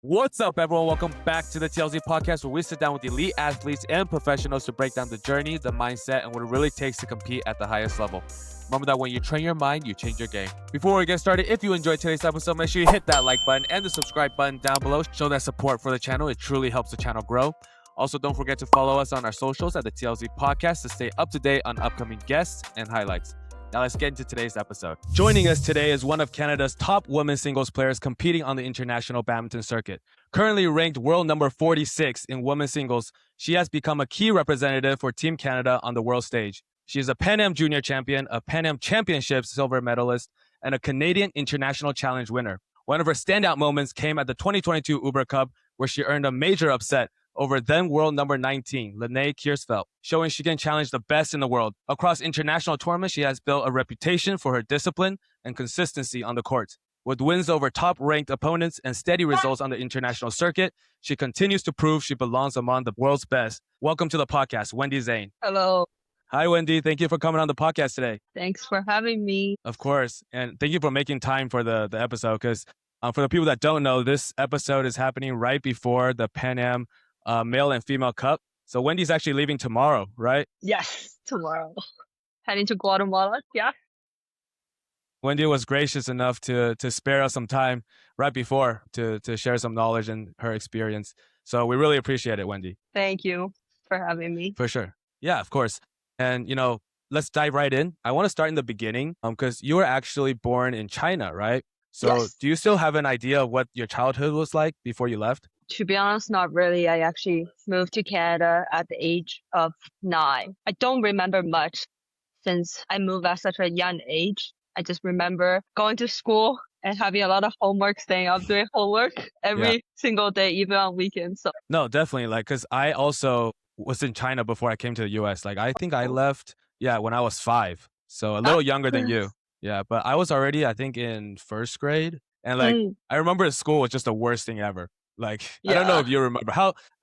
What's up, everyone? Welcome back to the TLZ podcast, where we sit down with elite athletes and professionals to break down the journey, the mindset, and what it really takes to compete at the highest level. Remember that when you train your mind, you change your game. Before we get started, if you enjoyed today's episode, make sure you hit that like button and the subscribe button down below. Show that support for the channel. It truly helps the channel grow. Also, don't forget to follow us on our socials at the TLZ podcast to stay up to date on upcoming guests and highlights. Now let's get into today's episode. Joining us today is one of Canada's top women's singles players competing on the international badminton circuit. Currently ranked world number 46 in women's singles, she has become a key representative for Team Canada on the world stage. She is a Pan Am Junior champion, a Pan Am Championships silver medalist, and a Canadian International Challenge winner. One of her standout moments came at the 2022 Uber Cup, where she earned a major upset over then world number 19, Lene Kiersfeldt, showing she can challenge the best in the world. Across international tournaments, she has built a reputation for her discipline and consistency on the court. With wins over top-ranked opponents and steady results on the international circuit, she continues to prove she belongs among the world's best. Welcome to the podcast, Wendy Zane. Hello. Hi, Wendy. Thank you for coming on the podcast today. Thanks for having me. Of course. And thank you for making time for the episode, because for the people that don't know, this episode is happening right before the Pan Am Male and Female Cup. So Wendy's actually leaving tomorrow, right? Yes, tomorrow. Heading to Guatemala. Yeah. Wendy was gracious enough to spare us some time right before to share some knowledge and her experience. So we really appreciate it, Wendy. Thank you for having me. For sure. Yeah, of course. And, let's dive right in. I want to start in the beginning because you were actually born in China, right? So Yes. Do you still have an idea of what your childhood was like before you left? To be honest, not really. I actually moved to Canada at the age of 9. I don't remember much since I moved at such a young age. I just remember going to school and having a lot of homework, staying up doing homework every single day, even on weekends. So No, definitely. Because I also was in China before I came to the US. I think I left, when I was 5. So a little younger than you. Yeah, but I was already, I think, in first grade. And I remember school was just the worst thing ever. I don't know if you remember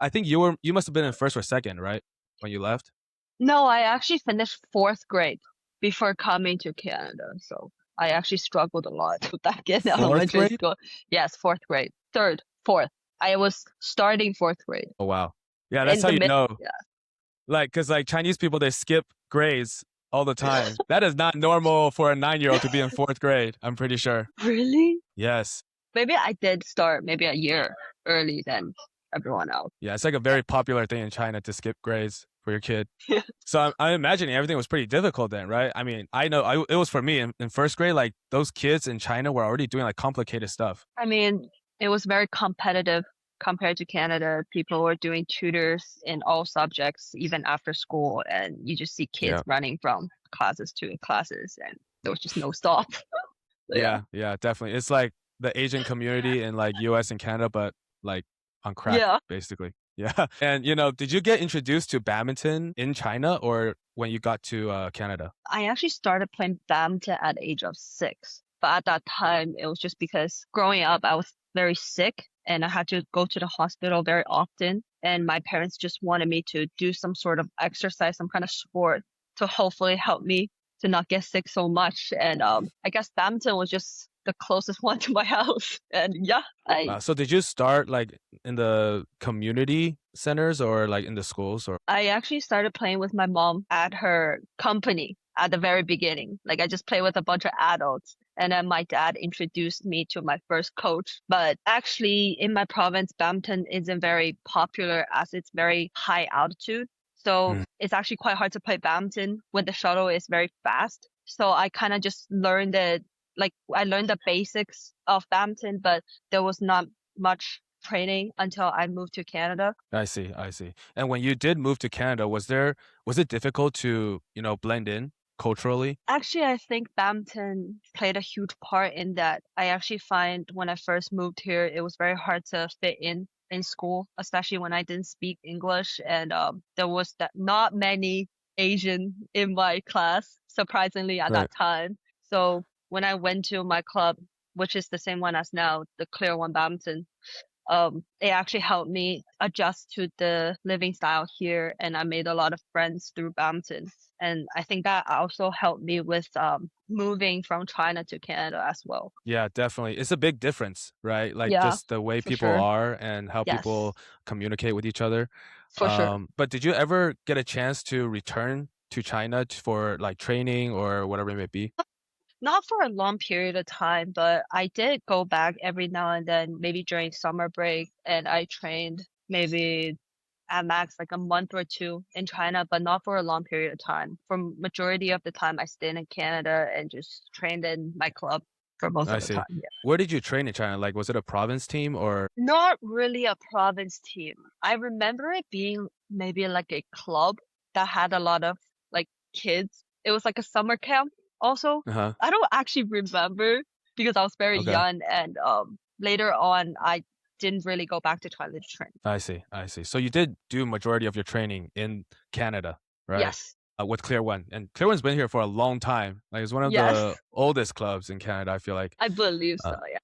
I think you must have been in first or second, right? When you left? No, I actually finished 4th grade before coming to Canada. So I actually struggled a lot back in elementary grade? school. Yes, 4th grade. 3rd, 4th. I was starting 4th grade. Oh, wow. Yeah, that's how you know. Yeah. Because Chinese people, they skip grades all the time. That is not normal for a 9-year-old to be in 4th grade, I'm pretty sure. Really? Yes. Maybe I did start maybe a year early than everyone else. Yeah, it's like a very popular thing in China to skip grades for your kid. Yeah. So I'm imagining everything was pretty difficult then, right? I mean, I know it was for me in first grade. Those kids in China were already doing complicated stuff. I mean, it was very competitive compared to Canada. People were doing tutors in all subjects, even after school, and you just see kids running from classes to classes, and there was just no stop. Yeah, definitely. It's like the Asian community in US and Canada, but on crack, basically. Yeah. And, did you get introduced to badminton in China or when you got to Canada? I actually started playing badminton at the age of 6. But at that time, it was just because growing up, I was very sick and I had to go to the hospital very often. And my parents just wanted me to do some sort of exercise, some kind of sport to hopefully help me to not get sick so much. And I guess badminton was just the closest one to my house. And so did you start in the community centers or in the schools? Or I actually started playing with my mom at her company at the very beginning. I just played with a bunch of adults. And then my dad introduced me to my first coach. But actually in my province, badminton isn't very popular as it's very high altitude. So it's actually quite hard to play badminton when the shuttle is very fast. So I kind of just learned it. I learned the basics of badminton, but there was not much training until I moved to Canada. I see. And when you did move to Canada, was it difficult to, blend in culturally? Actually, I think badminton played a huge part in that. I actually find when I first moved here, it was very hard to fit in school, especially when I didn't speak English. And there was not many Asian in my class, surprisingly, at that time. So when I went to my club, which is the same one as now, the Clear One Badminton, it actually helped me adjust to the living style here, and I made a lot of friends through badminton. And I think that also helped me with moving from China to Canada as well. Yeah, definitely. It's a big difference, right? Like Yeah, just the way for people sure. are and how Yes, people communicate with each other. for sure. But did you ever get a chance to return to China for like training or whatever it may be? Not for a long period of time, but I did go back every now and then, maybe during summer break, and I trained maybe at max like a month or two in China, but not for a long period of time. For majority of the time, I stayed in Canada and just trained in my club for most I of the see. time. Yeah. Where did you train in China? Like, was it a province team or? Not really a province team. I remember it being maybe like a club that had a lot of like kids. It was like a summer camp also. Uh-huh. I don't actually remember because I was very Okay. young and later on I didn't really go back to China to train. I see. I see. So you did do majority of your training in Canada, right? Yes. With Clear One. And Clear One's been here for a long time. Like it's one of Yes. the oldest clubs in Canada, I feel like. I believe Uh, so, yeah.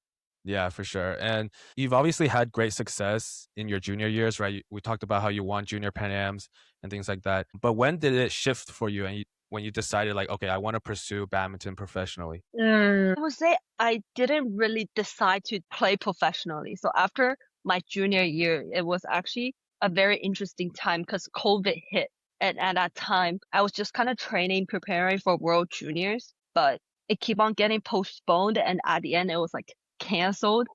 yeah, for sure. And you've obviously had great success in your junior years, right? We talked about how you won junior Pan Ams and things like that. But when did it shift for you and when you decided like, okay, I want to pursue badminton professionally? I would say I didn't really decide to play professionally. So after my junior year, it was actually a very interesting time because COVID hit. And at that time, I was just kind of training, preparing for World Juniors, but it keep on getting postponed. And at the end, it was like canceled.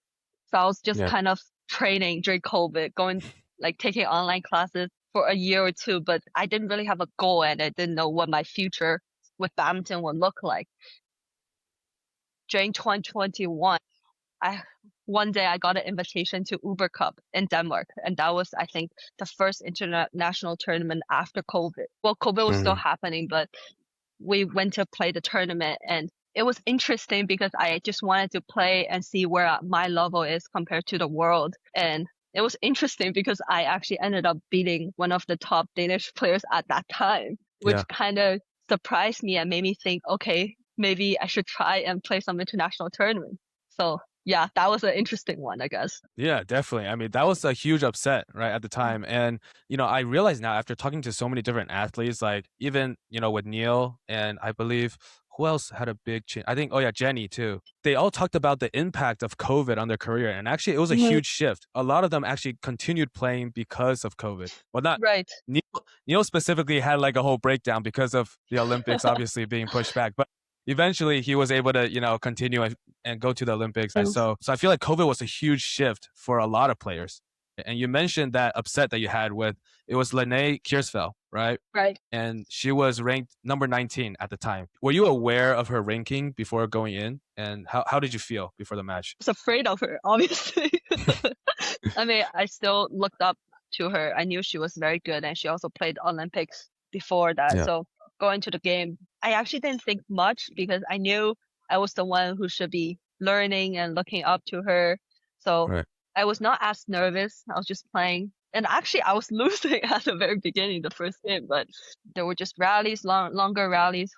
So I was just Yeah. kind of training during COVID, going like taking online classes for a year or two, but I didn't really have a goal and I didn't know what my future with badminton would look like. During 2021, I one day I got an invitation to Uber Cup in Denmark, and that was I think the first international tournament after COVID. Well, COVID was still Mhm. happening, but we went to play the tournament, and it was interesting because I just wanted to play and see where my level is compared to the world, and it was interesting because I actually ended up beating one of the top Danish players at that time, Yeah. which kind of surprised me and made me think, okay, maybe I should try and play some international tournament. So yeah, that was an interesting one, I guess. Yeah, definitely. I mean, that was a huge upset, right, at the time. And, I realize now after talking to so many different athletes, like even, with Neil and I believe who else had a big change? I think, oh yeah, Jenny too. They all talked about the impact of COVID on their career. And actually, it was a Mhm. huge shift. A lot of them actually continued playing because of COVID. Well, not Right. Neil, Neil specifically had like a whole breakdown because of the Olympics obviously being pushed back. But eventually he was able to, continue and go to the Olympics. And so I feel like COVID was a huge shift for a lot of players. And you mentioned that upset that you had with it was Lene Kiersvel, right? Right. And she was ranked number 19 at the time. Were you aware of her ranking before going in? And how did you feel before the match? I was afraid of her, obviously. I mean, I still looked up to her. I knew she was very good and she also played Olympics before that. Yeah. So going to the game, I actually didn't think much because I knew I was the one who should be learning and looking up to her. So Right. I was not as nervous. I was just playing. And actually, I was losing at the very beginning, the first game, but there were just rallies, longer rallies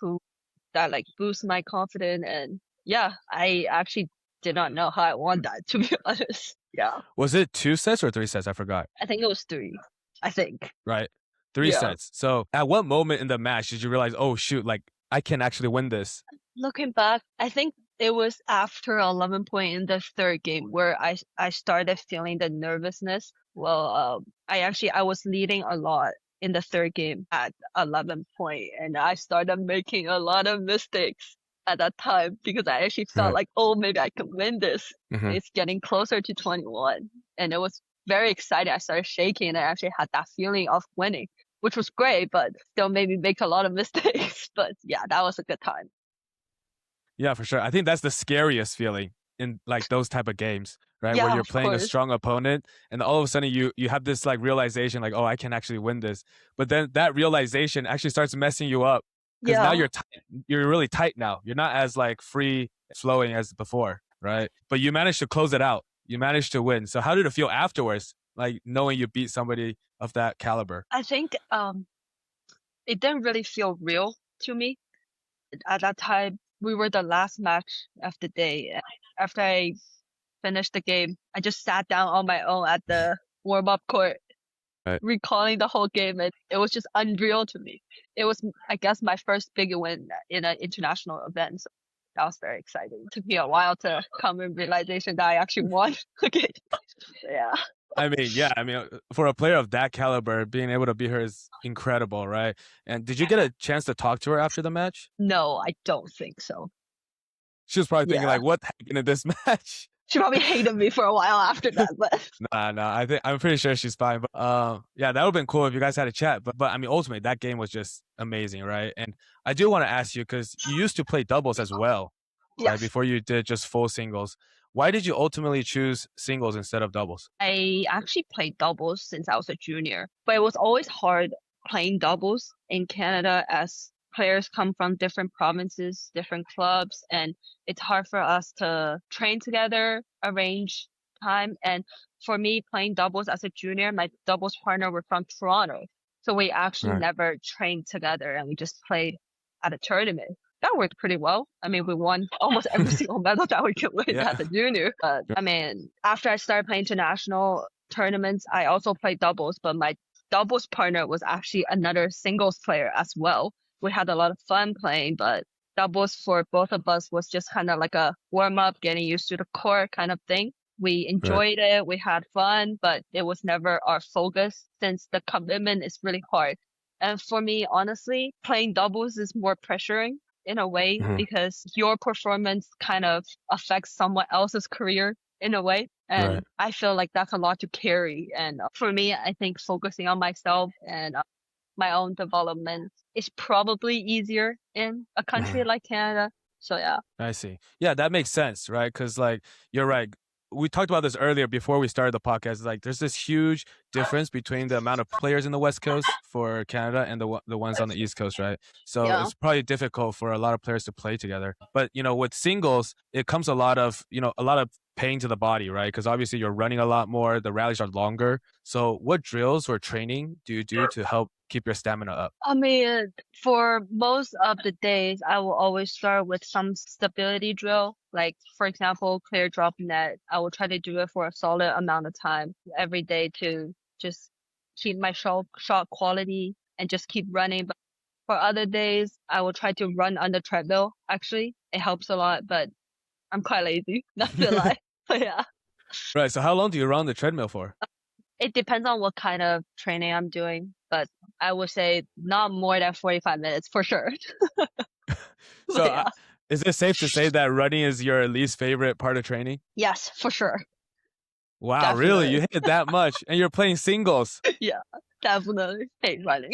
that like boost my confidence. And yeah, I actually did not know how I won that, to be honest. Yeah. Was it 2 sets or 3 sets? I forgot. I think it was three. I think. Right. Three Yeah. sets. So at what moment in the match did you realize, oh shoot, like I can actually win this? Looking back, I think it was after 11 point in the third game where I started feeling the nervousness. Well, I was leading a lot in the third game at 11 point, and I started making a lot of mistakes at that time because I actually felt Right. like, oh, maybe I can win this. Mhm. It's getting closer to 21, and it was very exciting. I started shaking, and I actually had that feeling of winning, which was great, but still made me make a lot of mistakes. But yeah, that was a good time. Yeah, for sure. I think that's the scariest feeling in like those type of games, right? Where Yeah, you're of playing a course. strong opponent and all of a sudden you have this like realization like, oh, I can actually win this. But then that realization actually starts messing you up because now Yeah. you're really tight now. You're not as like free flowing as before, right? But you managed to close it out. You managed to win. So how did it feel afterwards, like knowing you beat somebody of that caliber? I think it didn't really feel real to me. At that time, we were the last match of the day. After I finished the game, I just sat down on my own at the warm-up court recalling the whole game, it was just unreal to me. It was, I guess, my first big win in an international event. So that was very exciting. It took me a while to come in realization that I actually won. Okay. Yeah. I mean, for a player of that caliber, being able to beat her is incredible, right? And did you get a chance to talk to her after the match? No, I don't think so. She was probably thinking Yeah. like, what happened in this match? She probably hated me for a while after that, but Nah, I'm pretty sure she's fine. But yeah, that would have been cool if you guys had a chat. But I mean, ultimately, that game was just amazing, right? And I do want to ask you because you used to play doubles as well, right? yes. Before you did just full singles. Why did you ultimately choose singles instead of doubles? I actually played doubles since I was a junior, but it was always hard playing doubles in Canada as players come from different provinces, different clubs, and it's hard for us to train together, arrange time. And for me, playing doubles as a junior, my doubles partner were from Toronto. So we actually Right. never trained together and we just played at a tournament. That worked pretty well. I mean, we won almost every single medal that we could win Yeah. as a junior. But I mean, after I started playing international tournaments, I also played doubles, but my doubles partner was actually another singles player as well. We had a lot of fun playing, but doubles for both of us was just kind of like a warm up, getting used to the court kind of thing. We Right. enjoyed it. We had fun, but it was never our focus since the commitment is really hard. And for me, honestly, playing doubles is more pressuring in a way Mhm. because your performance kind of affects someone else's career in a way. And Right. I feel like that's a lot to carry. And for me, I think focusing on myself and my own development is probably easier in a country like Canada. So yeah. I see. Yeah, that makes sense, right? Because like you're right. We talked about this earlier before we started the podcast. Like, there's this huge difference between the amount of players in the West Coast for Canada and the ones on the East Coast, right? So Yeah. it's probably difficult for a lot of players to play together. But with singles, it comes a lot of pain to the body, right? Because obviously you're running a lot more. The rallies are longer. So what drills or training do you do to help keep your stamina up? I mean, for most of the days, I will always start with some stability drill. Like, for example, clear drop net. I will try to do it for a solid amount of time every day to just keep my shot quality and just keep running. But for other days, I will try to run on the treadmill. Actually, it helps a lot, but I'm quite lazy, not to lie. But yeah, Right. So how long do you run the treadmill for? it depends on what kind of training I'm doing, but I would say not more than 45 minutes for sure. So But yeah. is it safe to say that running is your least favorite part of training? Yes, for sure. Wow, really? Definitely. You hit it that much, and you're playing singles. Yeah, definitely. Hate running.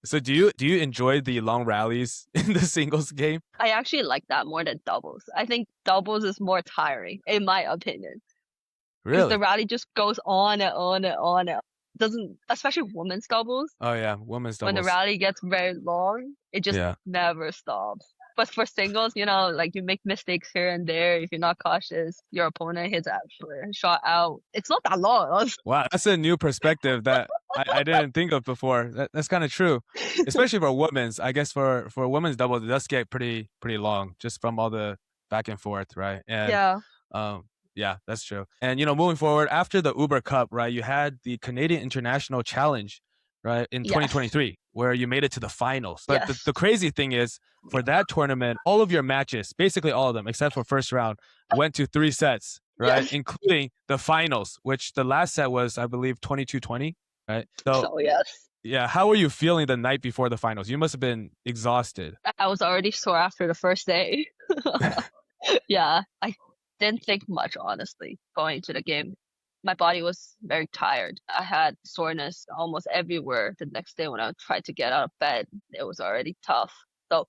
So do you enjoy the long rallies in the singles game? I actually like that more than doubles. I think doubles is more tiring, in my opinion, because the Really? rally just goes on and on and on. And doesn't, especially women's doubles, Oh yeah, women's when the doubles. rally gets very long, it just Yeah. never stops. But for singles, like you make mistakes here and there. If you're not cautious, your opponent hits actually a shot out. It's not that long. Wow, that's a new perspective that I didn't think of before. That's kind of true, especially for women's. I guess for women's doubles, it does get pretty long just from all the back and forth, right? And Yeah. um, yeah, that's true. And moving forward after the Uber Cup, right? You had the Canadian International Challenge, right, in Yes. 2023, where you made it to the finals. But Yes. the crazy thing is, for that tournament, all of your matches, basically all of them, except for first round, went to 3 sets, right? Yes. Including the finals, which the last set was, I believe, 22-20, right? So So yes. yeah, how were you feeling the night before the finals? You must have been exhausted. I was already sore after the first day. Yeah, I didn't think much, honestly, going into the game. My body was very tired. I had soreness almost everywhere the next day when I tried to get out of bed. It was already tough. So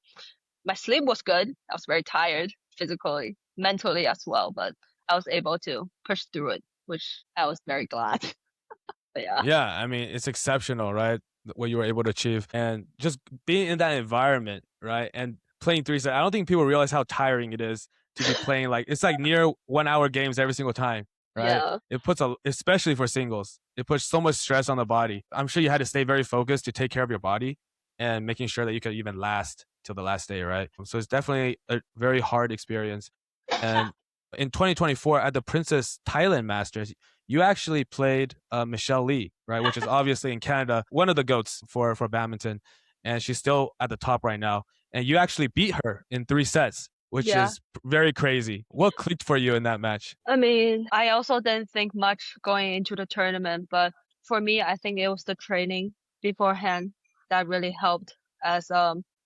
my sleep was good. I was very tired physically, mentally as well, but I was able to push through it, which I was very glad. But yeah. Yeah, I mean, it's exceptional, right? What you were able to achieve. And just being in that environment, right? And playing 3 sets. I don't think people realize how tiring it is to be playing it's like near 1 hour games every single time, right? Yeah. It puts especially for singles, it puts so much stress on the body. I'm sure you had to stay very focused to take care of your body and making sure that you could even last till the last day, right? So it's definitely a very hard experience. And in 2024 at the Princess Thailand Masters, you actually played Michelle Lee, right? Which is obviously in Canada, one of the GOATs for badminton. And she's still at the top right now. And you actually beat her in 3 sets, which Yeah. is very crazy. What clicked for you in that match? I mean, I also didn't think much going into the tournament, but for me, I think it was the training beforehand that really helped. As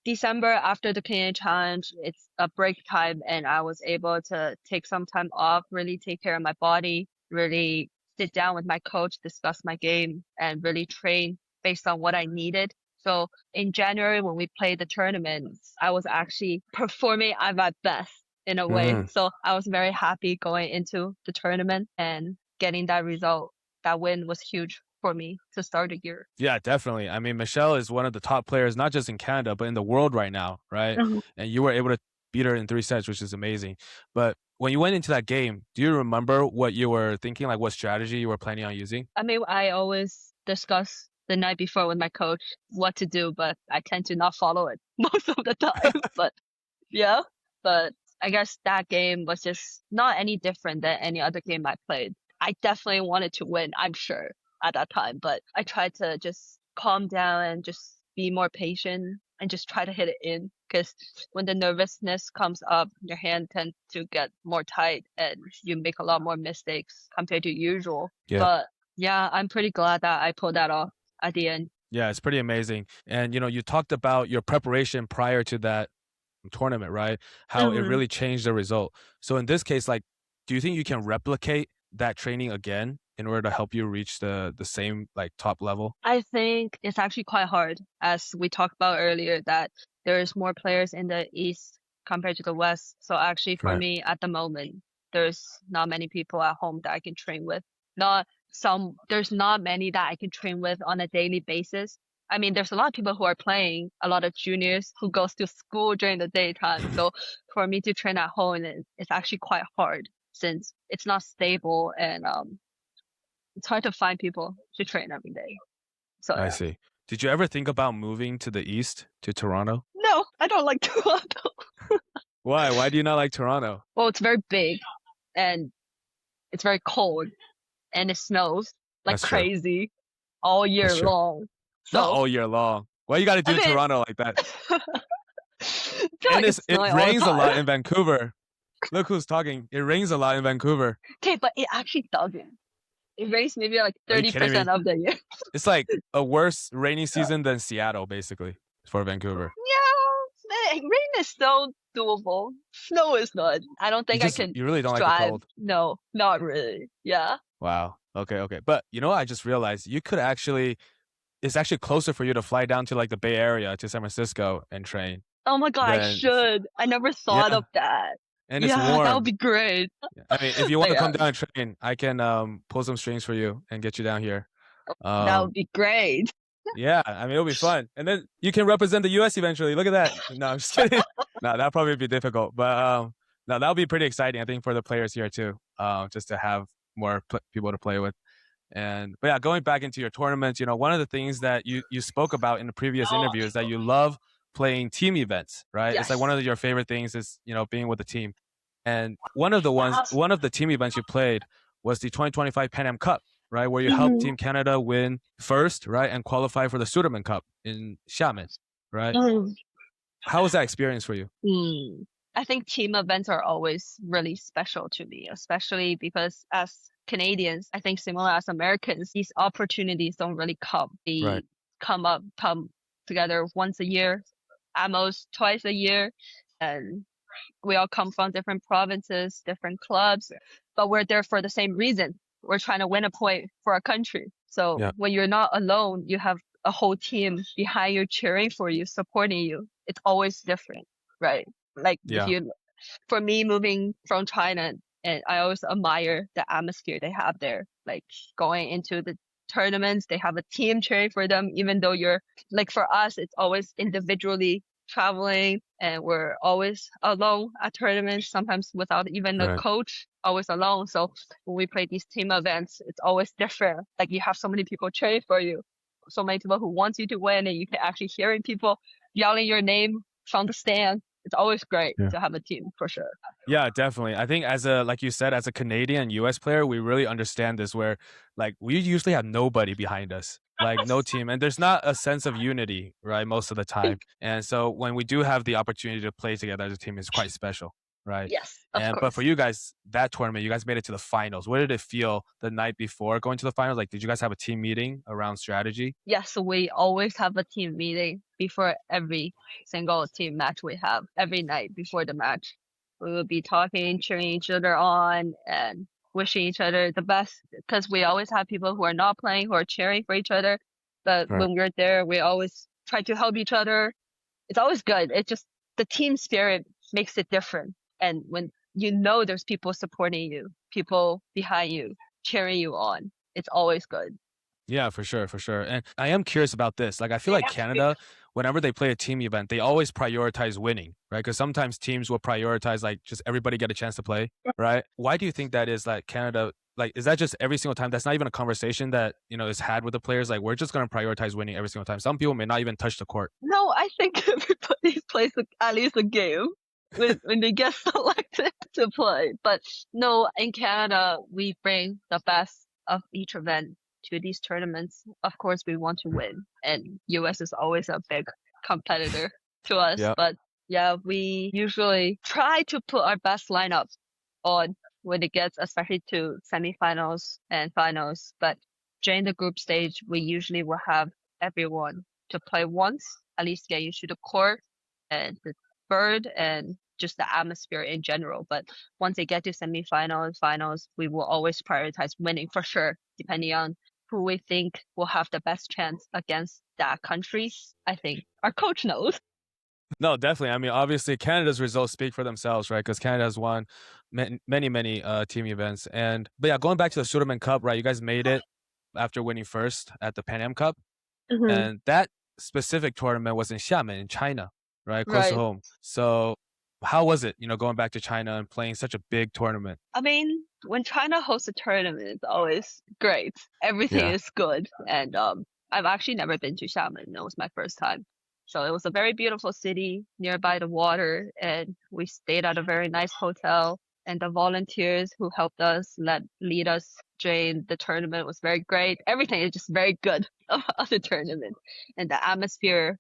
December after the Canadian Challenge, it's a break time, and I was able to take some time off, really take care of my body, really sit down with my coach, discuss my game, and really train based on what I needed. So in January, when we played the tournaments, I was actually performing at my best in a way. Mm. So I was very happy going into the tournament and getting that result. That win was huge for me to start the year. Yeah, definitely. I mean, Michelle is one of the top players, not just in Canada, but in the world right now, right? Mhm. And you were able to beat her in 3 sets, which is amazing. But when you went into that game, do you remember what you were thinking, like what strategy you were planning on using? I mean, I always discuss the night before with my coach what to do, but I tend to not follow it most of the time. But yeah, but I guess that game was just not any different than any other game I played. I definitely wanted to win, I'm sure, at that time, but I tried to just calm down and just be more patient and just try to hit it in. Because when the nervousness comes up, your hand tends to get more tight and you make a lot more mistakes compared to usual. Yeah. But yeah, I'm pretty glad that I pulled that off at the end. Yeah, it's pretty amazing. And, you talked about your preparation prior to that tournament, right? How it Mhm. really changed the result. So in this case, like, do you think you can replicate that training again in order to help you reach the same like top level? I think it's actually quite hard, as we talked about earlier, that there's more players in the East compared to the West. So actually, for Right. me at the moment, there's not many people at home that I can train with. There's not many that I can train with on a daily basis. I mean, there's a lot of people who are playing, a lot of juniors who goes to school during the daytime. So for me to train at home, it's actually quite hard since it's not stable and it's hard to find people to train every day. So I yeah. see. Did you ever think about moving to the East, to Toronto? No, I don't like Toronto. Why? Why do you not like Toronto? Well, it's very big and it's very cold and it snows like That's true. crazy all year That's true. long. Not So all year long. Why you got to do I mean, Toronto like that? I feel And like it's it snowing all the rains a lot time. in Vancouver. Look who's talking. It rains a lot in Vancouver. Okay, but it actually doesn't. It rains maybe like Are you kidding me? 30% of the year. It's like a worse rainy season than Seattle, basically, for Vancouver. Yeah, rain is still doable. Snow is not. I don't think I can You really don't like the drive. cold. No, not really. Yeah. Wow. Okay. But I just realized you could actually, it's actually closer for you to fly down to like the Bay Area to San Francisco and train. Oh my God, I Then should. I never thought yeah, of that. and it's Yeah, that would warm. be great. I mean, if you want But to come yeah, down and train, I can pull some strings for you and get you down here. that would Um, be great. yeah, I mean it'll be fun, and then you can represent the U.S. eventually. Look at that. No, I'm just kidding. No, that'll probably be difficult, but no, that'll be pretty exciting. I think for the players here too, just to have more people to play with. But yeah, going back into your tournaments, one of the things that you spoke about in the previous interview is that you love playing team events, right? It's like one Yes. of your favorite things is being with the team. And one of the team events you played was the 2025 Pan Am Cup, right? Where you helped Mhm. Team Canada win first, right? And qualify for the Sudirman Cup in Xiamen, right? Mm. How was that experience for you? I think team events are always really special to me, especially because as Canadians, I think similar as Americans, these opportunities don't really come. They Right. come together once a year, at most twice a year, and we all come from different provinces, different clubs, but we're there for the same reason. We're trying to win a point for our country. So Yeah. when you're not alone, you have a whole team behind you cheering for you, supporting you. It's always different, right? Like Yeah. for me moving from China, and I always admire the atmosphere they have there. Like going into the tournaments, they have a team cheering for them, even though you're like for us, it's always individually traveling and we're always alone at tournaments, sometimes without even a Right. coach, always alone. So when we play these team events, it's always different. Like you have so many people cheering for you, so many people who want you to win, and you can actually hearing people yelling your name from the stand. it's always great Yeah. to have a team for sure. Yeah, definitely. I think as a like you said, as a Canadian US player, we really understand this where like we usually have nobody behind us. Like no team. And there's not a sense of unity, right? Most of the time. And so when we do have the opportunity to play together as a team, it's quite special. Right. Yes, of And but for course. you guys, that tournament, you guys made it to the finals. What did it feel the night before going to the finals? Like, did you guys have a team meeting around strategy? Yes, we always have a team meeting before every single team match we have every night before the match. We will be talking, cheering each other on, and wishing each other the best because we always have people who are not playing who are cheering for each other. But Right. when we're there, we always try to help each other. It's always good. It's just the team spirit makes it different. And when you know there's people supporting you, people behind you, cheering you on, it's always good. Yeah, for sure, for sure. And I am curious about this. Like, I feel like Canada, whenever they play a team event, they always prioritize winning, right? Because sometimes teams will prioritize like just everybody get a chance to play, right? Why do you think that is? Like Canada, like is that just every single time? That's not even a conversation that is had with the players. Like we're just gonna prioritize winning every single time. Some people may not even touch the court. No, I think everybody plays at least a game when they get selected to play. But no, in Canada, we bring the best of each event to these tournaments. Of course, we want to win, and US is always a big competitor to us. Yeah. But yeah, we usually try to put our best lineup on when it gets, especially to semifinals and finals. But during the group stage, we usually will have everyone to play once, at least get used to the court and the bird and just the atmosphere in general. But once they get to semifinals, finals, we will always prioritize winning for sure, depending on who we think will have the best chance against that country. I think our coach knows. No, definitely. I mean, obviously, Canada's results speak for themselves, right? Because Canada has won many team events. But yeah, going back to the Sudirman Cup, right? You guys made it after winning first at the Pan Am Cup. And that specific tournament was in Xiamen in China, right? Close to Right. home. So how was it, going back to China and playing such a big tournament? I mean, when China hosts a tournament, it's always great. Everything Yeah. is good. And I've actually never been to Xiamen. It was my first time. So it was a very beautiful city nearby the water, and we stayed at a very nice hotel. And the volunteers who helped us lead us during the tournament was very great. Everything is just very good of the tournament, and the atmosphere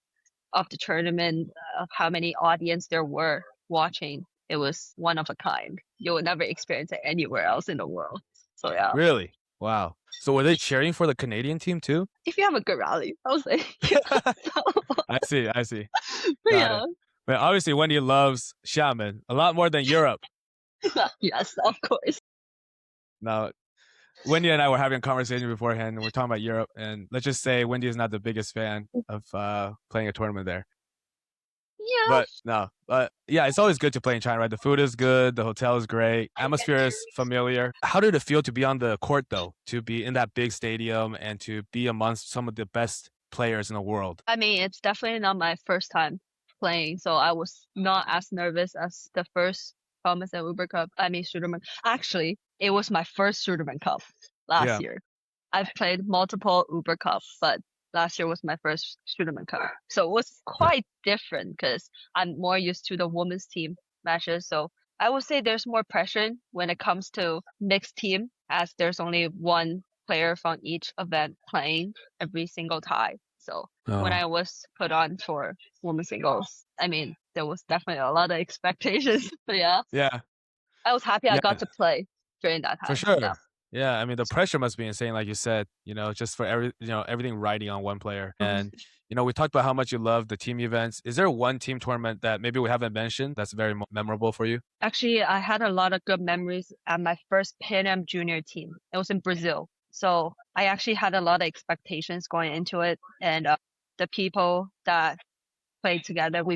of the tournament, of how many audience there were watching, it was one of a kind. You will never experience it anywhere else in the world. So yeah, Really? Wow. So were they cheering for the Canadian team too? if you have a good rally, I would say yeah. So, I see. but Got yeah, it. But obviously, Wendy loves Xiamen a lot more than Europe. yes, of course. Now, Wendy and I were having a conversation beforehand, and we're talking about Europe. And let's just say Wendy is not the biggest fan of playing a tournament there. Yeah, But no, yeah, it's always good to play in China, right? The food is good, the hotel is great, atmosphere is familiar. How did it feel to be on the court, though, to be in that big stadium and to be amongst some of the best players in the world? I mean, it's definitely not my first time playing, so I was not as nervous as the first Thomas and Uber Cup. I mean, Sudirman. Actually, it was my first Sudirman Cup last year. I've played multiple Uber Cups, but last year was my first Sudirman Cup. So it was quite different because I'm more used to the women's team matches. So I would say there's more pressure when it comes to mixed team, as there's only one player from each event playing every single tie. So when I was put on for women's singles, I mean, there was definitely a lot of expectations. But yeah, I was happy I got to play during that time. For sure. Yeah. Yeah, I mean the pressure must be insane, like you said. Just for everything riding on one player. And we talked about how much you love the team events. Is there one team tournament that maybe we haven't mentioned that's very memorable for you? Actually, I had a lot of good memories at my first Pan Am Junior team. It was in Brazil, so I actually had a lot of expectations going into it, and the people that we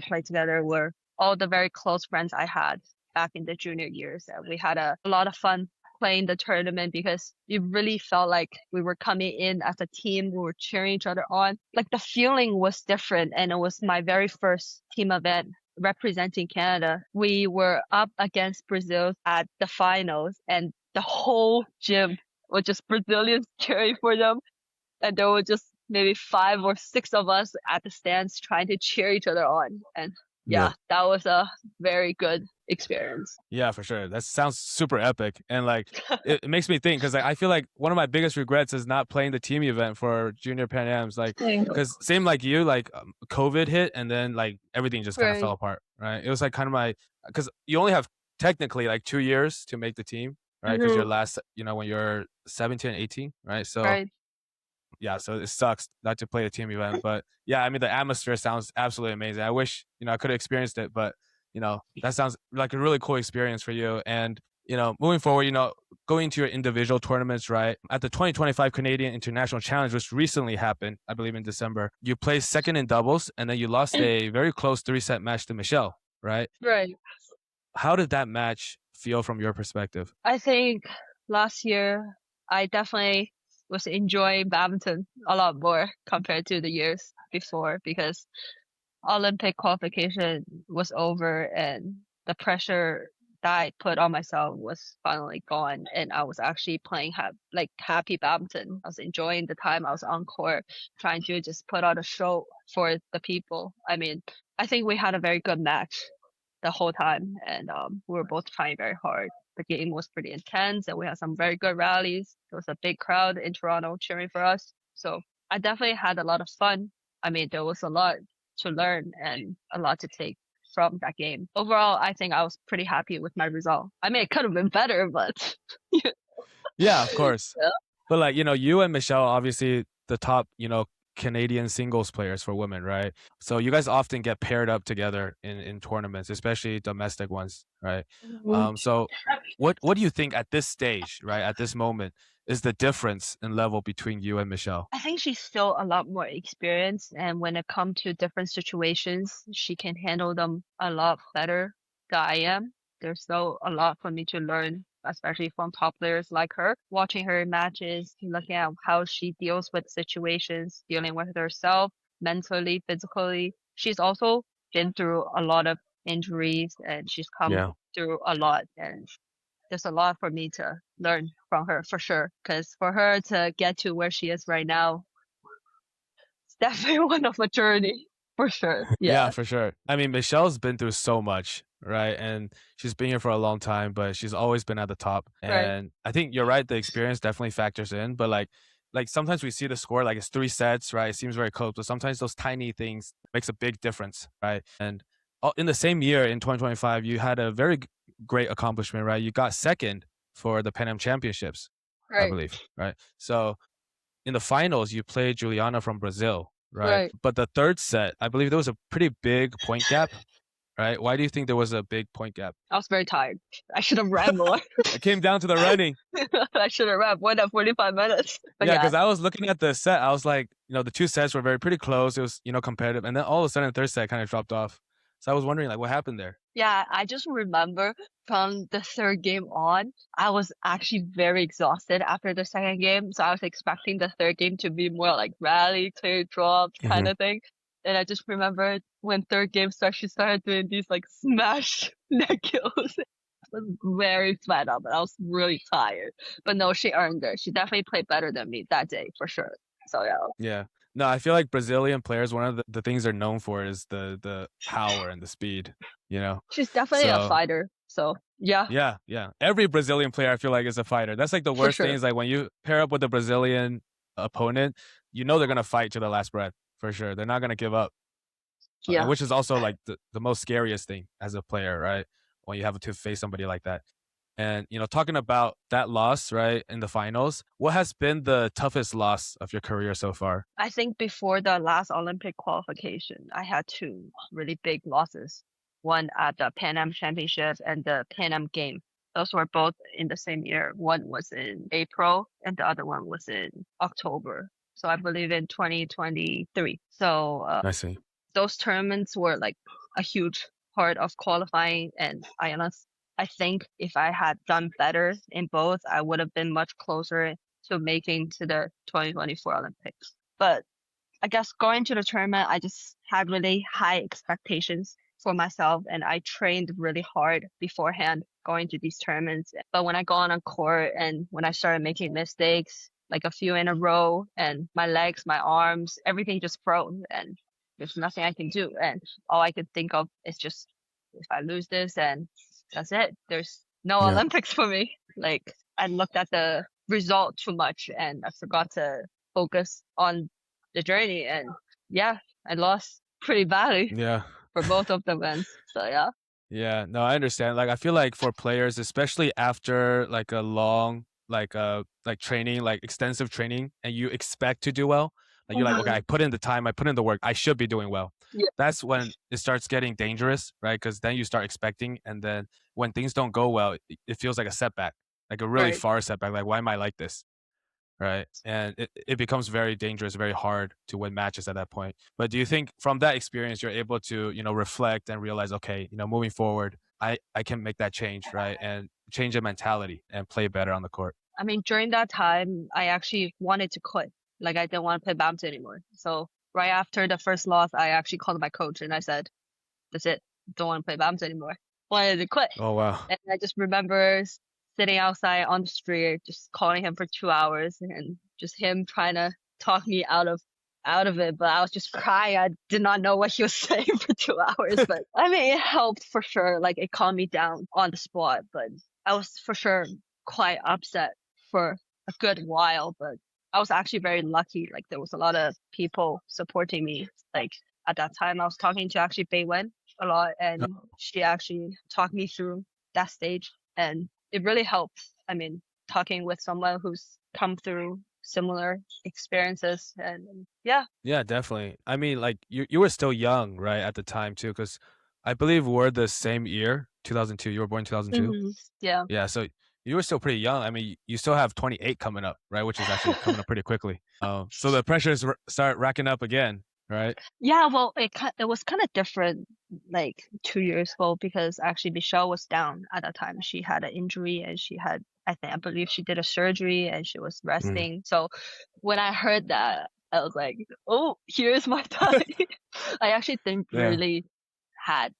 played together, were all the very close friends I had back in the junior years. And we had a lot of fun playing the tournament because it really felt like we were coming in as a team. We were cheering each other on. Like the feeling was different, and it was my very first team event representing Canada. We were up against Brazil at the finals, and the whole gym was just Brazilians cheering for them. And there were just maybe 5 or 6 of us at the stands trying to cheer each other on. And yeah, that was a very good experience. Yeah, for sure. That sounds super epic. And like, it makes me think because I feel like one of my biggest regrets is not playing the team event for Junior Pan Ams. Like, because same like you, like COVID hit and then like everything just kind of fell apart, right? It was like kind of because you only have technically like 2 years to make the team, right? Because your last, when you're 17 and 18, right? So yeah, so it sucks not to play a team event. But yeah, I mean, the atmosphere sounds absolutely amazing. I wish, I could have experienced it, but that sounds like a really cool experience for you. And, moving forward, going to your individual tournaments, right? At the 2025 Canadian International Challenge, which recently happened, I believe in December, you placed second in doubles and then you lost a very close 3-set match to Michelle, right? Right. How did that match feel from your perspective? I think last year I definitely was enjoying badminton a lot more compared to the years before because Olympic qualification was over and the pressure that I put on myself was finally gone, and I was actually playing happy badminton. I was enjoying the time I was on court, trying to just put on a show for the people. I mean, I think we had a very good match the whole time, and we were both trying very hard. The game was pretty intense, and we had some very good rallies. There was a big crowd in Toronto cheering for us, so I definitely had a lot of fun. I mean, there was a lot to learn and a lot to take from that game. Overall, I think I was pretty happy with my result. I mean, it could have been better, but yeah, of course. Yeah. But like, you and Michelle, obviously the top, Canadian singles players for women, right? So you guys often get paired up together in tournaments, especially domestic ones, right? So what do you think at this stage, right, at this moment, is the difference in level between you and Michelle? I think she's still a lot more experienced, and when it comes to different situations, she can handle them a lot better than I am. There's still a lot for me to learn, especially from top players like her. Watching her matches, looking at how she deals with situations, dealing with herself mentally, physically. She's also been through a lot of injuries and she's come through a lot, and there's a lot for me to learn from her for sure. Because for her to get to where she is right now, it's definitely one of a journey for sure. Yeah, for sure. I mean, Michelle's been through so much, right? And she's been here for a long time, but she's always been at the top. And I think you're right. The experience definitely factors in, but like sometimes we see the score, like it's 3 sets, right? It seems very close, but sometimes those tiny things makes a big difference, right? And in the same year in 2025, you had a very great accomplishment, right? You got second for the Pan Am Championships, I believe, right? So in the finals, you played Juliana from Brazil, right? But the third set, I believe there was a pretty big point gap, right? Why do you think there was a big point gap? I was very tired. I should have ran more. It came down to the running. I should have ran more than 45 minutes. But yeah, because I was looking at the set. I was like, the 2 sets were pretty close. It was, competitive. And then all of a sudden, the third set kind of dropped off. So I was wondering, like, what happened there? Yeah, I just remember from the third game on, I was actually very exhausted after the second game. So I was expecting the third game to be more like rally, clear drops kind of thing. And I just remember when third game started, she started doing these like smash neck kills. I was very fed up and I was really tired. But no, she earned it. She definitely played better than me that day for sure. So yeah. Yeah. No, I feel like Brazilian players, one of the things they're known for is the power and the speed, She's definitely a fighter. So yeah. Yeah. Every Brazilian player, I feel like, is a fighter. That's like the worst thing is like when you pair up with a Brazilian opponent, they're going to fight to the last breath for sure. They're not going to give up. Yeah. Which is also like the most scariest thing as a player, right? When you have to face somebody like that. And, talking about that loss, right, in the finals, what has been the toughest loss of your career so far? I think before the last Olympic qualification, I had 2 really big losses. One at the Pan Am Championship and the Pan Am Game. Those were both in the same year. One was in April and the other one was in October. So I believe in 2023. So I see. Those tournaments were like a huge part of qualifying, and I think if I had done better in both, I would have been much closer to making to the 2024 Olympics. But I guess going to the tournament, I just had really high expectations for myself, and I trained really hard beforehand going to these tournaments. But when I got on court and when I started making mistakes, like a few in a row, and my legs, my arms, everything just froze. And there's nothing I can do. And all I could think of is just, if I lose this, and that's it. There's no Yeah. Olympics for me. Like, I looked at the result too much and I forgot to focus on the journey. And yeah, I lost pretty badly Yeah. for both of the events. So yeah. Yeah, no, I understand. Like, I feel like for players, especially after like a long, like training, like extensive training, and you expect to do well, like you're like, okay, I put in the time, I put in the work, I should be doing well. Yeah. That's when it starts getting dangerous, right? Because then you start expecting, and then when things don't go well, it feels like a setback, like a really Right. far setback. Like, why am I like this? Right. And it becomes very dangerous, very hard to win matches at that point. But do you think from that experience, you're able to, reflect and realize, okay, moving forward, I can make that change, right? And change the mentality and play better on the court. I mean, during that time, I actually wanted to quit. Like, I didn't want to play badminton anymore. So right after the first loss, I actually called my coach and I said, that's it. Don't want to play badminton anymore. Wanted to quit. Oh, wow. And I just remember sitting outside on the street, just calling him for 2 hours and just him trying to talk me out of it. But I was just crying. I did not know what he was saying for 2 hours. But I mean, it helped for sure. Like, it calmed me down on the spot. But I was for sure quite upset for a good while. But I was actually very lucky. Like, there was a lot of people supporting me. Like, at that time, I was talking to actually Bei Wen a lot, and she actually talked me through that stage, and it really helped. I mean, talking with someone who's come through similar experiences, and yeah. Yeah, definitely. I mean, like you were still young, right, at the time too, because I believe we're the same year, 2002. You were born in 2002. Yeah. Yeah, so you were still pretty young. I mean, you still have 28 coming up, right? Which is actually coming up pretty quickly. So the pressures start racking up again, right? Yeah, well, it was kind of different like 2 years ago, because actually Michelle was down at that time. She had an injury and I believe she did a surgery and she was resting. So when I heard that, I was like, oh, here's my time. I actually didn't Yeah. really had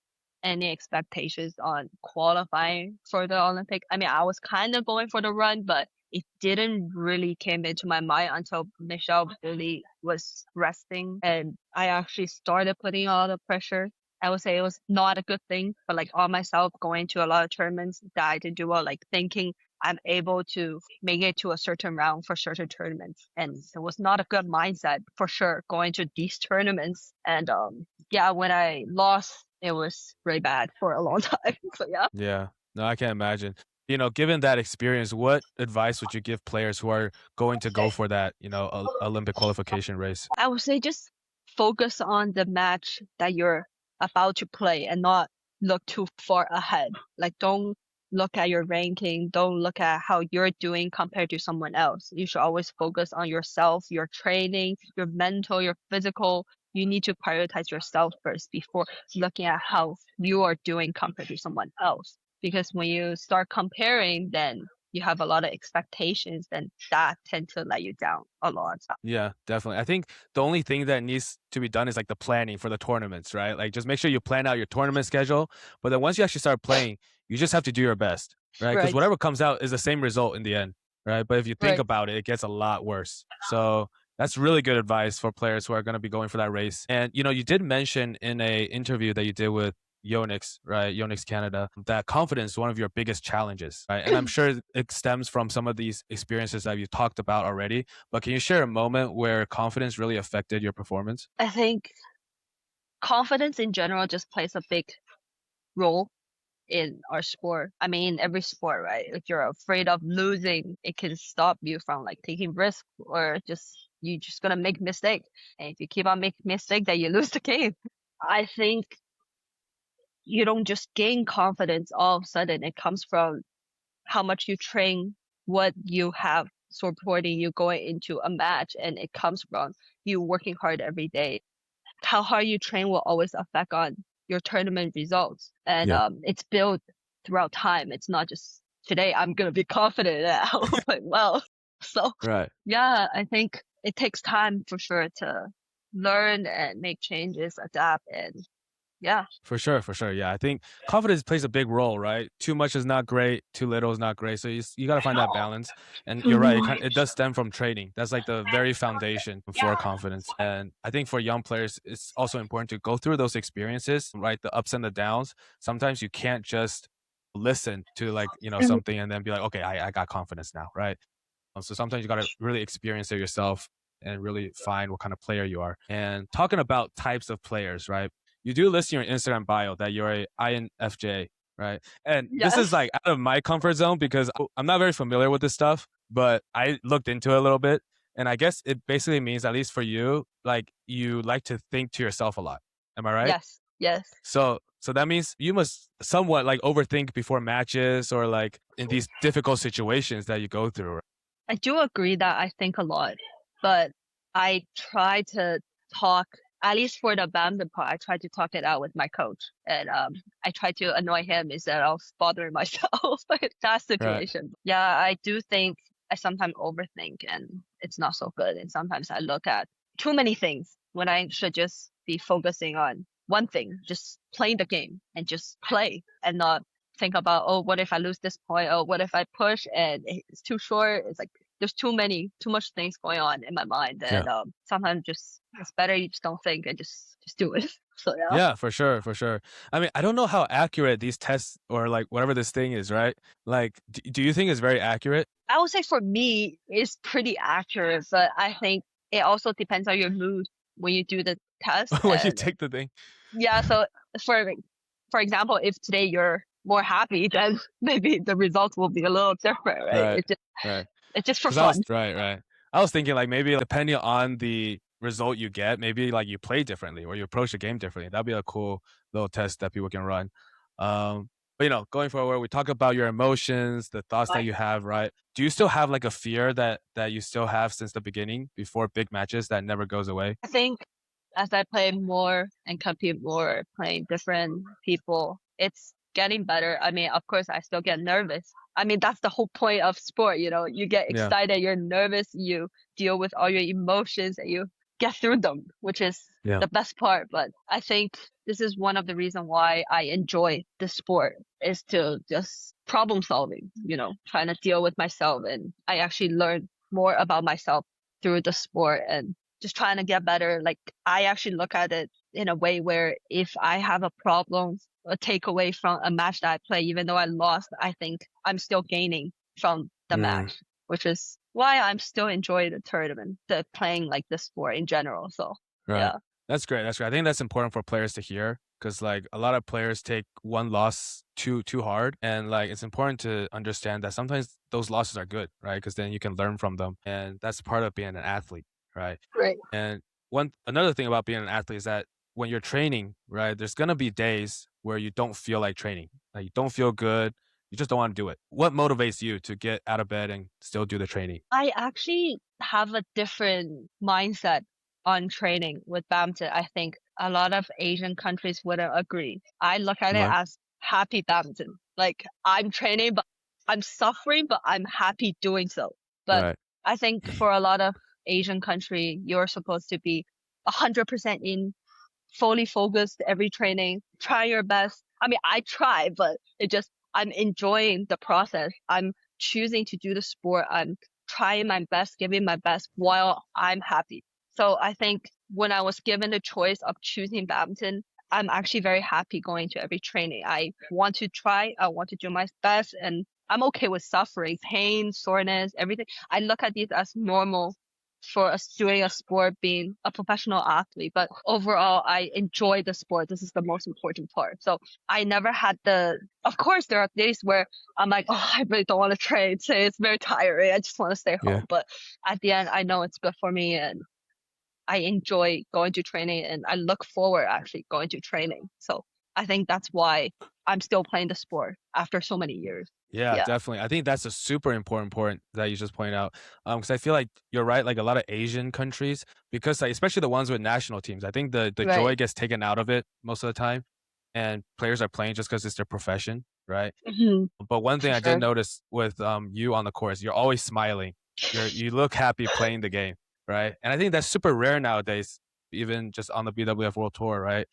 any expectations on qualifying for the Olympic. I mean, I was kind of going for the run, but it didn't really came into my mind until Michelle really was resting, and I actually started putting a lot of pressure. I would say it was not a good thing, but like on myself, going to a lot of tournaments that I didn't do well, like thinking I'm able to make it to a certain round for certain tournaments. And it was not a good mindset for sure going to these tournaments. And yeah, when I lost, it was really bad for a long time. So yeah. Yeah. No, I can't imagine. Given that experience, what advice would you give players who are going to go for that, Olympic qualification race? I would say just focus on the match that you're about to play and not look too far ahead. Like, don't look at your ranking, don't look at how you're doing compared to someone else. You should always focus on yourself, your training, your mental, your physical. You need to prioritize yourself first before looking at how you are doing compared to someone else. Because when you start comparing, then you have a lot of expectations, then that tend to let you down a lot. Yeah, definitely. I think the only thing that needs to be done is like the planning for the tournaments, right? Like, just make sure you plan out your tournament schedule. But then once you actually start playing, you just have to do your best, right? Because Right. whatever comes out is the same result in the end, right? But if you think Right. about it, it gets a lot worse. So that's really good advice for players who are going to be going for that race. And, you did mention in a interview that you did with Yonex, right? Yonex Canada, that confidence is one of your biggest challenges, right? And I'm sure it stems from some of these experiences that you talked about already. But can you share a moment where confidence really affected your performance? I think confidence in general just plays a big role in our sport. I mean, every sport, right? If you're afraid of losing, it can stop you from like taking risks, or you're just gonna make mistake. And if you keep on making mistake, then you lose the game. I think you don't just gain confidence all of a sudden. It comes from how much you train, what you have supporting you going into a match, and it comes from you working hard every day. How hard you train will always affect on your tournament results, and it's built throughout time. It's not just today I'm gonna be confident that I will play well. So Right. yeah, I think it takes time for sure to learn and make changes, adapt, and Yeah. For sure, for sure. Yeah, I think confidence plays a big role, right? Too much is not great, too little is not great. So you got to find that balance. And you're right, Mhm. it does stem from training. That's like the very foundation for confidence. And I think for young players, it's also important to go through those experiences, right? The ups and the downs. Sometimes you can't just listen to like, Mhm. something and then be like, okay, I got confidence now, right? So sometimes you got to really experience it yourself and really find what kind of player you are. And talking about types of players, right? You do list in your Instagram bio that you're a INFJ, right? And this is Yes. like out of my comfort zone because I'm not very familiar with this stuff, but I looked into it a little bit. And I guess it basically means, at least for you, like you like to think to yourself a lot. Am I right? Yes. Yes. So that means you must somewhat like overthink before matches or like in these difficult situations that you go through. I do agree that I think a lot, but I try to talk, at least for the badminton part, I try to talk it out with my coach. And I try to annoy him instead of bothering myself in that Right. situation. Yeah, I do think I sometimes overthink and it's not so good. And sometimes I look at too many things when I should just be focusing on one thing, just playing the game and just play and not think about, oh, what if I lose this point? Oh, what if I push and it's too short? It's like there's too much things going on in my mind, Yeah. and sometimes just it's better you just don't think and just do it. So yeah, Yeah, for sure, for sure. I mean, I don't know how accurate these tests or like whatever this thing is, right? Like, do you think it's very accurate I would say for me it's pretty accurate, but I think it also depends on your mood when you do the test. when you And take the thing? yeah, so for for example, if today you're more happy, then maybe the results will be a little different, right? Right, right. It's just for Because I was fun. right, right. I was thinking like maybe like, depending on the result you get, maybe like you play differently or you approach the game differently. That'd be a cool little test that people can run. But going forward, we talk about your emotions, the thoughts that you have, right? Do you still have like a fear that you still have since the beginning before big matches that never goes away? I think as I play more and compete more, playing different people, it's getting better. I mean, of course, I still get nervous. I mean, that's the whole point of sport, you know, you get Yeah, excited, you're nervous, you deal with all your emotions and you get through them, which is yeah, the best part. But I think this is one of the reasons why I enjoy the sport is to just problem solving, you know, trying to deal with myself. And I actually learn more about myself through the sport and just trying to get better. Like I actually look at it in a way where if I have a problem, a takeaway from a match that I play, even though I lost, I think I'm still gaining from the mm, match, which is why I'm still enjoying the tournament, the playing like the sport in general. So right. yeah, That's great. That's great. I think that's important for players to hear because like a lot of players take one loss too hard, and like it's important to understand that sometimes those losses are good, right? Because then you can learn from them, and that's part of being an athlete, right? great. And another thing about being an athlete is that when you're training, right, there's gonna be days where you don't feel like training, like you don't feel good, you just don't want to do it. What motivates you to get out of bed and still do the training? I actually have a different mindset on training with badminton. I think a lot of Asian countries wouldn't agree. I look at it Right, as happy badminton. Like I'm training, but I'm suffering, but I'm happy doing so. But right, I think for a lot of Asian country, you're supposed to be 100% in, fully focused every training, try your best. I mean, I try, but I'm enjoying the process. I'm choosing to do the sport. I'm trying my best, giving my best while I'm happy. So I think when I was given the choice of choosing badminton, I'm actually very happy going to every training. I want to try, I want to do my best, and I'm okay with suffering, pain, soreness, everything. I look at these as normal for us doing a sport, being a professional athlete. But overall, I enjoy the sport. This is the most important part. So I never had of course, there are days where I'm like, oh, I really don't want to train. Say it's very tiring. I just want to stay yeah. home. But at the end, I know it's good for me and I enjoy going to training and I look forward actually going to training. So I think that's why I'm still playing the sport after so many years. Yeah, Yeah. definitely. I think that's a super important point that you just pointed out. Because I feel like you're right. Like a lot of Asian countries, because like, especially the ones with national teams, I think the Right. joy gets taken out of it most of the time, and players are playing just because it's their profession, right? Hmm. But one thing For I did sure. notice with you on the course, you're always smiling. You look happy playing the game, right? And I think that's super rare nowadays. even just on the BWF World Tour, right?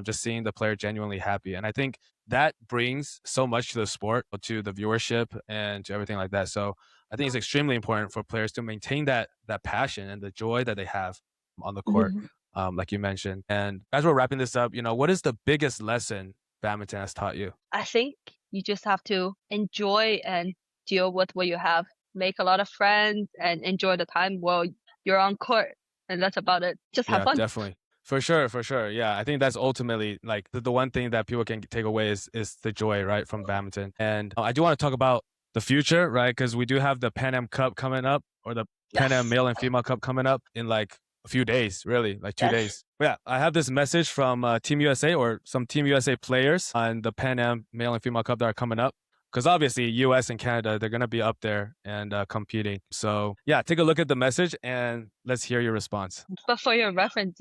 Just seeing the player genuinely happy. And I think that brings so much to the sport, to the viewership and to everything like that. So I think it's extremely important for players to maintain that passion and the joy that they have on the court, like you mentioned. And as we're wrapping this up, what is the biggest lesson badminton has taught you? I think you just have to enjoy and deal with what you have. Make a lot of friends and enjoy the time while you're on court. And that's about it. Just have fun. Definitely. For sure. Yeah, I think that's ultimately like the one thing that people can take away is the joy, right, from badminton. And I do want to talk about the future, right? Because we do have the Pan Am Cup coming up, or the Pan Am Male and Female Cup coming up in like a few days, really, like 2 days. But yeah, I have this message from Team USA or some Team USA players on the Pan Am Male and Female Cup that are coming up. Because obviously, US and Canada, they're going to be up there and competing. So yeah, take a look at the message and let's hear your response. But for your reference,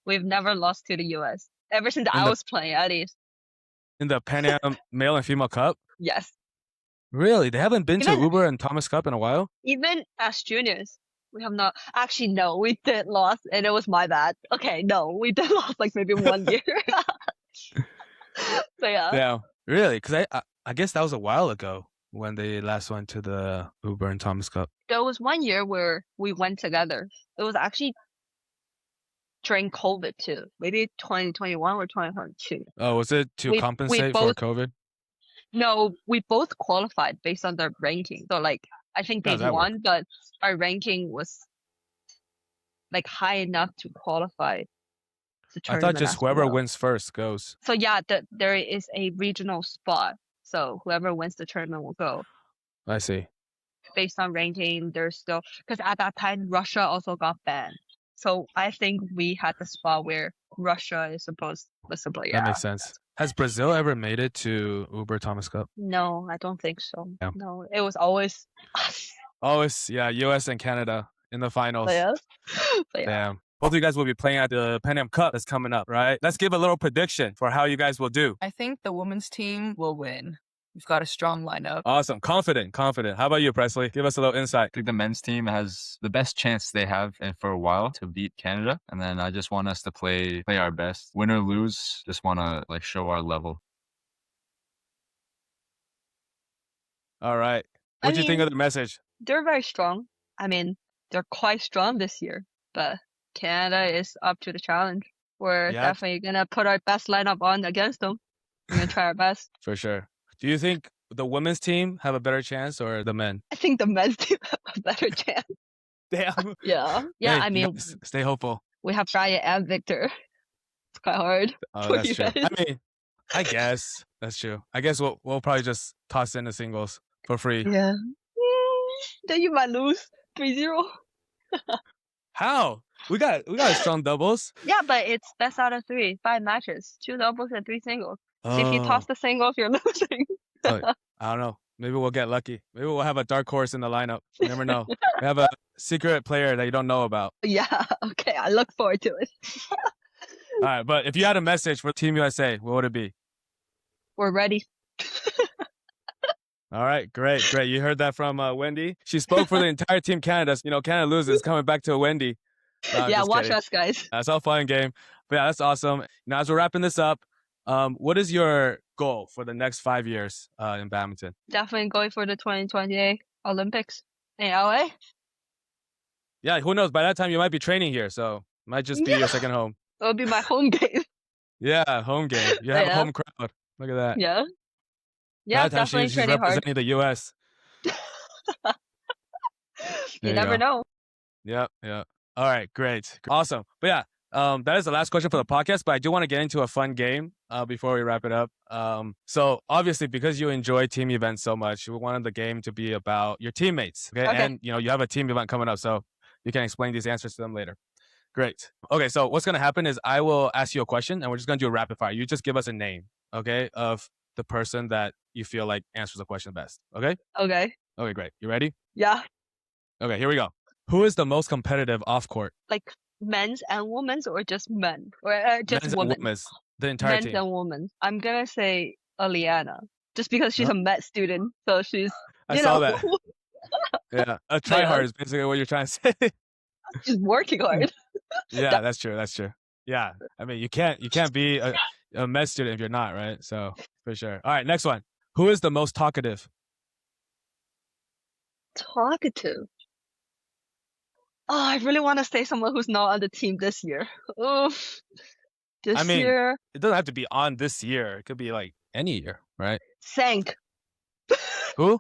we've never lost to the US. Ever since I was playing, at least. In the Pan Am Male and Female Cup? Yes. Really? They haven't been to Uber and Thomas Cup in a while? Even as juniors, we have not. Actually, no, we did lost, and it was my bad. Okay, no, we did lost like maybe 1 year. So yeah. Yeah, really? Because I guess that was a while ago when they last went to the Uber and Thomas Cup. There was 1 year where we went together. It was actually during COVID too, maybe 2021 or 2022. Oh, was it to compensate for COVID? No, we both qualified based on their ranking. So like, I think they won, but our ranking was like high enough to qualify. I thought just whoever wins first goes. So yeah, there is a regional spot. So whoever wins the tournament will go. I see. Based on ranking, there's still, because at that time Russia also got banned. So I think we had the spot where Russia is supposed to play. That makes sense. Has Brazil ever made it to Uber Thomas Cup? No, I don't think so. Yeah. No, it was always us. Always, yeah, US and Canada in the finals. Yeah. Damn. Both of you guys will be playing at the Pan Am Cup that's coming up, right? Let's give a little prediction for how you guys will do. I think the women's team will win. We've got a strong lineup. Awesome. Confident. How about you, Presley? Give us a little insight. I think the men's team has the best chance they have for a while to beat Canada. And then I just want us to play our best. Win or lose, just want to show our level. All right. What do you think of the message? They're very strong. I mean, they're quite strong this year, but Canada is up to the challenge. We're definitely going to put our best lineup on against them. We're going to try our best. For sure. Do you think the women's team have a better chance or the men? I think the men's team have a better chance. Damn. Yeah. Yeah, hey, I mean, stay hopeful. We have Brian and Victor. It's quite hard. Oh, that's true. I mean, I guess that's true. I guess we'll probably just toss in the singles for free. Yeah. Then you might lose 3-0. How? We got strong doubles. Yeah, but it's best out of 3, 5 matches, 2 doubles and 3 singles. If you toss the singles, you're losing. I don't know. Maybe we'll get lucky. Maybe we'll have a dark horse in the lineup. You never know. We have a secret player that you don't know about. Yeah. Okay. I look forward to it. All right. But if you had a message for Team USA, what would it be? We're ready. All right. Great. You heard that from Wendy. She spoke for the entire Team Canada. Canada loses. Coming back to Wendy. Yeah. Watch us, guys. That's all fun and game. But yeah, that's awesome. Now, as we're wrapping this up, what is your goal for the next 5 years in badminton? Definitely going for the 2028 Olympics in LA. Yeah, who knows? By that time, you might be training here, so it might just be your second home. It'll be my home game. Yeah, home game. You have a home crowd. Look at that. Yeah. Yeah, definitely she's training representing the U.S. You never know. Yeah. All right, great. Awesome. But yeah, that is the last question for the podcast, but I do want to get into a fun game before we wrap it up. So obviously, because you enjoy team events so much, we wanted the game to be about your teammates. Okay. And you have a team event coming up, so you can explain these answers to them later. Great. Okay, so what's going to happen is I will ask you a question, and we're just going to do a rapid fire. You just give us a name, okay, of the person that you feel like answers the question best. Okay? Okay, great. You ready? Yeah. Okay, here we go. Who is the most competitive off court? Like men's and women's, or just men? Or just men's women? And women's. The entire men's team. And women. I'm going to say Aliana, just because she's a med student. So she's, I saw that. Yeah, a try hard is basically what you're trying to say. She's working hard. Yeah, that's true. That's true. Yeah, I mean, you can't be a med student if you're not, right? So for sure. All right, next one. Who is the most talkative? Talkative. Oh, I really want to say someone who's not on the team this year. Oof. This I mean, year, it doesn't have to be on this year. It could be like any year, right? Sank. Who?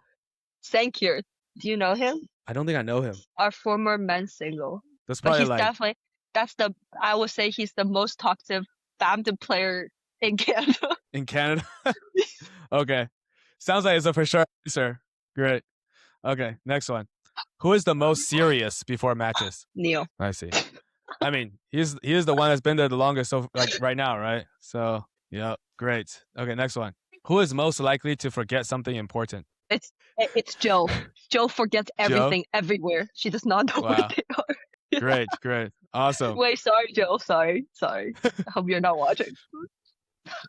Sank here. Do you know him? I don't think I know him. Our former men's single. That's But probably he's like definitely, I would say he's the most talkative badminton player in Canada. in Canada. Okay. Sounds like it's a for sure answer. Great. Okay, next one. Who is the most serious before matches? Neil. I see. I mean, he is the one that's been there the longest, so like right now, right? So yeah, great. Okay, next one. Who is most likely to forget something important? It's Joe. Joe forgets everything everywhere. She does not know Wow. where they are. Great. Awesome. Wait, sorry, Joe. Sorry. I hope you're not watching.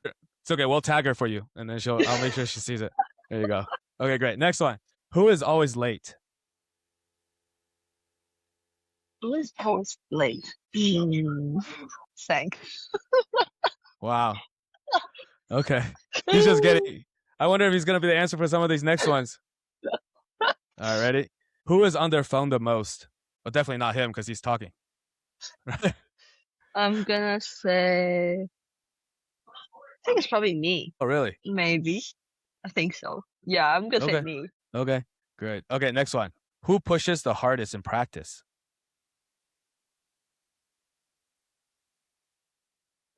It's okay. We'll tag her for you, and then I'll make sure she sees it. There you go. Okay, great. Next one. Who is always late? Who is always late? Sank. Wow. Okay. He's just getting. I wonder if he's gonna be the answer for some of these next ones. All right, ready? Who is on their phone the most? Well, definitely not him because he's talking. I'm gonna say. I think it's probably me. Oh, really? Maybe. I think so. Yeah, I'm gonna say Okay. me. Okay, great. Okay, next one. Who pushes the hardest in practice?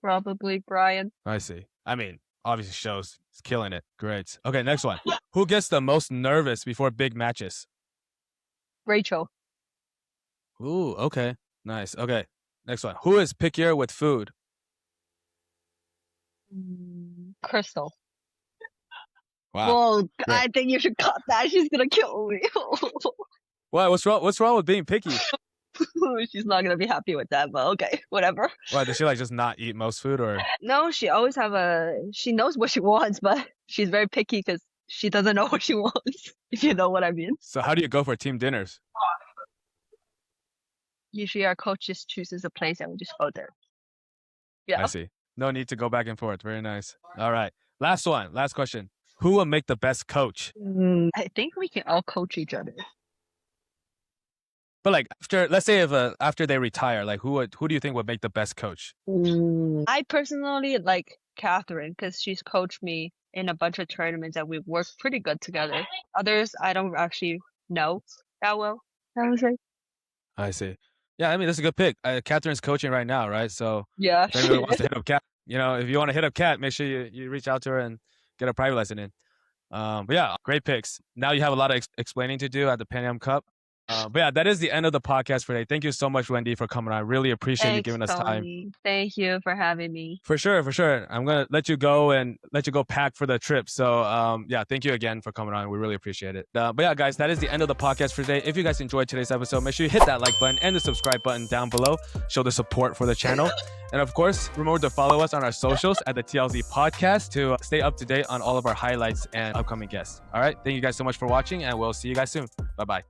Probably Brian. I see. I mean, obviously shows he's killing it. Great. Okay, next one. Who gets the most nervous before big matches? Rachel. Ooh, okay. Nice. Okay, next one. Who is pickier with food? Crystal. Wow. Whoa, I think you should cut that. She's gonna kill me. What? What's wrong with being picky? She's not gonna be happy with that, but okay, whatever. Why, does she like just not eat most food or? No, she always she knows what she wants, but she's very picky because she doesn't know what she wants, if you know what I mean. So how do you go for team dinners? Usually our coach just chooses a place and we just go there. Yeah. I see. No need to go back and forth. Very nice. All right. Last one. Last question. Who will make the best coach? I think we can all coach each other. But like let's say after they retire, like who do you think would make the best coach? I personally like Catherine because she's coached me in a bunch of tournaments and we've worked pretty good together. Others, I don't actually know that well, I would say. I see. Yeah, I mean, that's a good pick. Catherine's coaching right now, right? So Yeah. if anyone wants to hit up Kat, if you want to hit up Kat, make sure you reach out to her and get a private lesson in. But yeah, great picks. Now you have a lot of explaining to do at the Pan Am Cup. But yeah, that is the end of the podcast for today. Thank you so much, Wendy, for coming on. I really appreciate you giving us time. Tony. Thank you for having me. For sure. I'm going to let you go pack for the trip. So yeah, thank you again for coming on. We really appreciate it. But yeah, guys, that is the end of the podcast for today. If you guys enjoyed today's episode, make sure you hit that like button and the subscribe button down below. Show the support for the channel. And of course, remember to follow us on our socials at the TLZ podcast to stay up to date on all of our highlights and upcoming guests. All right. Thank you guys so much for watching and we'll see you guys soon. Bye-bye.